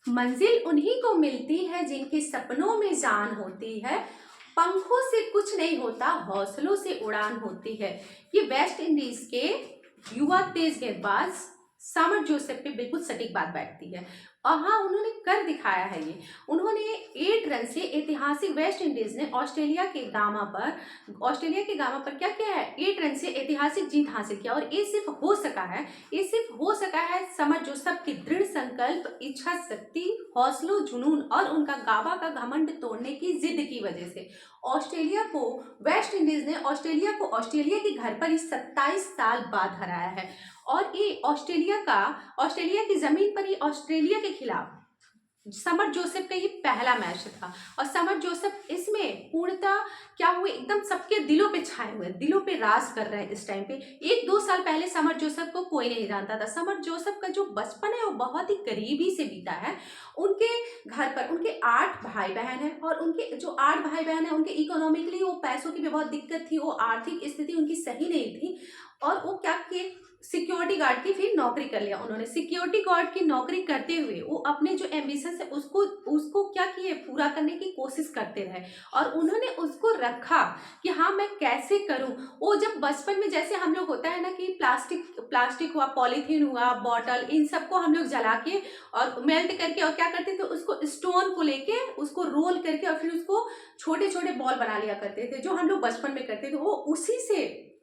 मंजिल उन्हीं को मिलती है जिनके सपनों में जान होती है। पंखों से कुछ नहीं होता, हौसलों से उड़ान होती है। ये वेस्ट इंडीज के युवा तेज गेंदबाज समर जोसेफ पे बिल्कुल सटीक बात बैठती है। और हाँ, उन्होंने कर दिखाया है ये। उन्होंने 8 रन से ऐतिहासिक, वेस्ट इंडीज ने ऑस्ट्रेलिया के गामा पर क्या किया है, 8 रन से ऐतिहासिक जीत हासिल किया। और ये सिर्फ हो सका है समर जोसेफ की दृढ़ संकल्प, इच्छा शक्ति, हौसलों, जुनून और उनका गाबा का घमंड तोड़ने की जिद की वजह से। वेस्ट इंडीज ने ऑस्ट्रेलिया के घर पर ही 27 साल बाद हराया है। और ये ऑस्ट्रेलिया की जमीन पर ही ऑस्ट्रेलिया के खिलाफ समर जोसेफ का ये पहला मैच था। और समर जोसेफ इसमें पूर्णतः क्या हुए, एकदम सबके दिलों पे छाए हुए, दिलों पे राज कर रहे हैं इस टाइम पे। 1-2 साल पहले समर जोसेफ को कोई नहीं जानता था। समर जोसेफ का जो बचपन है वो बहुत ही करीबी से बीता है। उनके घर पर उनके 8 भाई बहन हैं, और उनके जो 8 भाई बहन हैं उनके इकोनॉमिकली वो पैसों की भी बहुत दिक्कत थी, वो आर्थिक स्थिति उनकी सही नहीं थी। और वो क्या किए, सिक्योरिटी गार्ड की फिर नौकरी कर लिया उन्होंने। सिक्योरिटी गार्ड की नौकरी करते हुए वो अपने जो एम्बिशन है उसको क्या किए, पूरा करने की कोशिश करते रहे। और उन्होंने उसको रखा कि हाँ मैं कैसे करूं। वो जब बचपन में जैसे हम लोग होता है ना कि प्लास्टिक हुआ, पॉलीथीन हुआ, बॉटल, इन सबको हम लोग जला के और मेल्ट करके और क्या करते थे, उसको स्टोन को लेके उसको रोल करके और फिर उसको छोटे छोटे बॉल बना लिया करते थे, जो हम लोग बचपन में करते थे। वो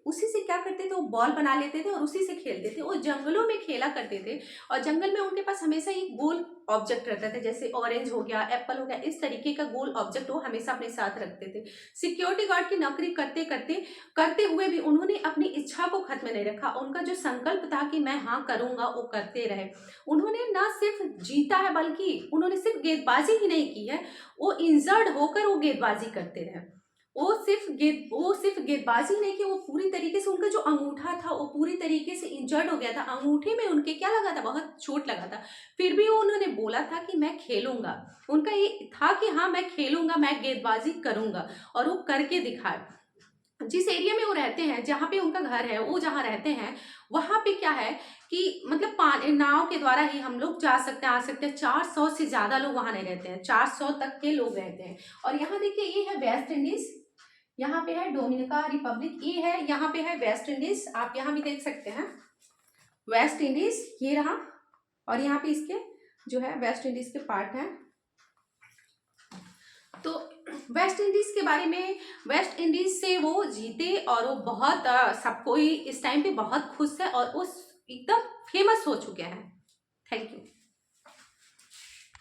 उसी से क्या करते थे, वो बॉल बना लेते थे और उसी से खेलते थे। वो जंगलों में खेला करते थे, और जंगल में उनके पास हमेशा एक गोल ऑब्जेक्ट रहता था, जैसे ऑरेंज हो गया, एप्पल हो गया, इस तरीके का गोल ऑब्जेक्ट वो हमेशा अपने साथ रखते थे। सिक्योरिटी गार्ड की नौकरी करते हुए भी उन्होंने अपनी इच्छा को खत्म नहीं रखा। उनका जो संकल्प था कि मैं हाँ करूंगा, वो करते रहे। उन्होंने ना सिर्फ जीता है, बल्कि उन्होंने सिर्फ गेंदबाजी ही नहीं की है, वो इंजर्ड होकर वो गेंदबाजी करते रहे। वो सिर्फ गेंदबाजी नहीं की, वो पूरी तरीके से, उनका जो अंगूठा था वो पूरी तरीके से इंजर्ड हो गया था। अंगूठे में उनके क्या लगा था, बहुत चोट लगा था। फिर भी वो उन्होंने बोला था कि मैं खेलूंगा। उनका ये था कि हाँ मैं खेलूंगा, मैं गेंदबाजी करूंगा, और वो करके दिखाए। जिस एरिया में वो रहते हैं, जहाँ पे उनका घर है, वो जहाँ रहते हैं, वहाँ पे क्या है कि मतलब नाव के द्वारा ही हम लोग जा सकते हैं, आ सकते हैं। 400 से ज्यादा लोग वहाँ नहीं रहते हैं, 400 तक के लोग रहते हैं। और यहाँ देखिए, ये है वेस्ट इंडीज, यहाँ पे है डोमिनिका रिपब्लिक, ये है, यहाँ पे है वेस्ट इंडीज, आप यहाँ भी देख सकते हैं वेस्ट इंडीज, ये रहा। और यहाँ पे इसके जो है वेस्ट इंडीज के पार्ट हैं। तो वेस्ट इंडीज के बारे में, वेस्ट इंडीज से वो जीते और वो बहुत सब कोई इस टाइम पे बहुत खुश है और उस एकदम फेमस हो चुके हैं। Thank you.